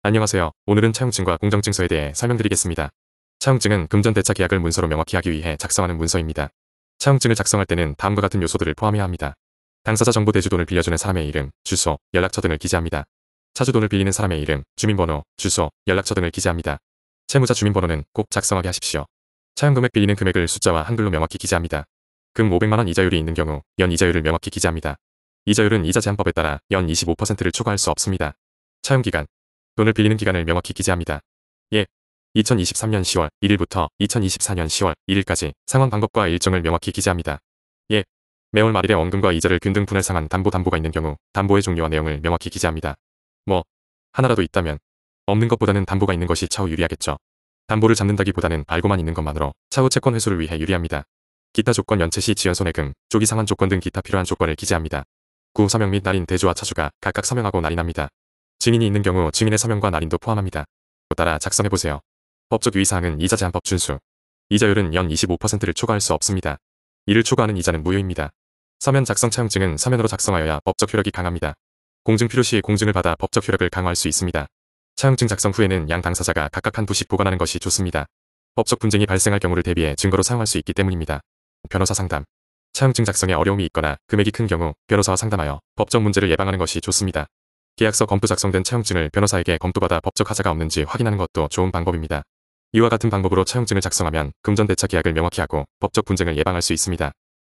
안녕하세요. 오늘은 차용증과 공정증서에 대해 설명드리겠습니다. 차용증은 금전대차 계약을 문서로 명확히 하기 위해 작성하는 문서입니다. 차용증을 작성할 때는 다음과 같은 요소들을 포함해야 합니다. 당사자 정보 대주 돈을 빌려주는 사람의 이름, 주소, 연락처 등을 기재합니다. 차주 돈을 빌리는 사람의 이름, 주민번호, 주소, 연락처 등을 기재합니다. 채무자 주민번호는 꼭 작성하게 하십시오. 차용금액 빌리는 금액을 숫자와 한글로 명확히 기재합니다. 금 500만원 이자율이 있는 경우 연 이자율을 명확히 기재합니다. 이자율은 이자 제한법에 따라 연 25%를 초과할 수 없습니다. 차용기간, 돈을 빌리는 기간을 명확히 기재합니다. 예. 2023년 10월 1일부터 2024년 10월 1일까지 상환 방법과 일정을 명확히 기재합니다. 예. 매월 말일에 원금과 이자를 균등 분할상환 담보가 있는 경우 담보의 종류와 내용을 명확히 기재합니다. 하나라도 있다면 없는 것보다는 담보가 있는 것이 차후 유리하겠죠. 담보를 잡는다기보다는 알고만 있는 것만으로 차후 채권 회수를 위해 유리합니다. 기타 조건 연체 시 지연 손해금, 조기 상환 조건 등 기타 필요한 조건을 기재합니다. 구 서명 및 날인 대주와 차주가 각각 서명하고 날인합니다. 증인이 있는 경우 증인의 서명과 날인도 포함합니다. 따라 작성해보세요. 법적 유의사항은 이자 제한법 준수. 이자율은 연 25%를 초과할 수 없습니다. 이를 초과하는 이자는 무효입니다. 서면 작성 차용증은 서면으로 작성하여야 법적 효력이 강합니다. 공증 필요시 공증을 받아 법적 효력을 강화할 수 있습니다. 차용증 작성 후에는 양 당사자가 각각 한 부씩 보관하는 것이 좋습니다. 법적 분쟁이 발생할 경우를 대비해 증거로 사용할 수 있기 때문입니다. 변호사 상담. 차용증 작성에 어려움이 있거나 금액이 큰 경우 변호사와 상담하여 법적 문제를 예방하는 것이 좋습니다. 계약서 검토 작성된 차용증을 변호사에게 검토받아 법적 하자가 없는지 확인하는 것도 좋은 방법입니다. 이와 같은 방법으로 차용증을 작성하면 금전대차 계약을 명확히 하고 법적 분쟁을 예방할 수 있습니다.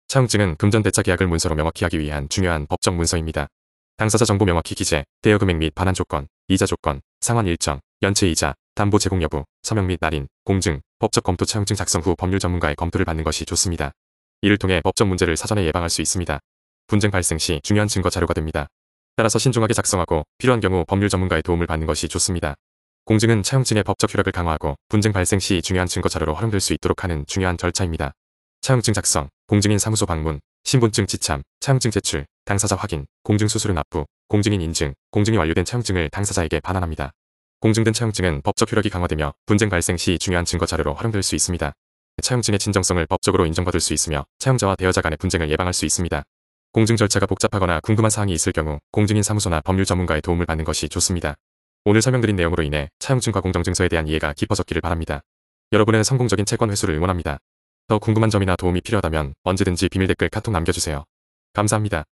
차용증은 금전대차 계약을 문서로 명확히 하기 위한 중요한 법적 문서입니다. 당사자 정보 명확히 기재, 대여 금액 및 반환 조건, 이자 조건, 상환 일정, 연체 이자, 담보 제공 여부, 서명 및 날인, 공증, 법적 검토 차용증 작성 후 법률 전문가의 검토를 받는 것이 좋습니다. 이를 통해 법적 문제를 사전에 예방할 수 있습니다. 분쟁 발생 시 중요한 증거 자료가 됩니다. 따라서 신중하게 작성하고 필요한 경우 법률 전문가의 도움을 받는 것이 좋습니다. 공증은 차용증의 법적 효력을 강화하고 분쟁 발생 시 중요한 증거 자료로 활용될 수 있도록 하는 중요한 절차입니다. 차용증 작성, 공증인 사무소 방문, 신분증 지참, 차용증 제출, 당사자 확인, 공증 수수료 납부, 공증인 인증, 공증이 완료된 차용증을 당사자에게 반환합니다. 공증된 차용증은 법적 효력이 강화되며 분쟁 발생 시 중요한 증거 자료로 활용될 수 있습니다. 차용증의 진정성을 법적으로 인정받을 수 있으며 차용자와 대여자 간의 분쟁을 예방할 수 있습니다. 공증 절차가 복잡하거나 궁금한 사항이 있을 경우 공증인 사무소나 법률 전문가의 도움을 받는 것이 좋습니다. 오늘 설명드린 내용으로 인해 차용증과 공정증서에 대한 이해가 깊어졌기를 바랍니다. 여러분의 성공적인 채권 회수를 응원합니다. 더 궁금한 점이나 도움이 필요하다면 언제든지 비밀 댓글 카톡 남겨주세요. 감사합니다.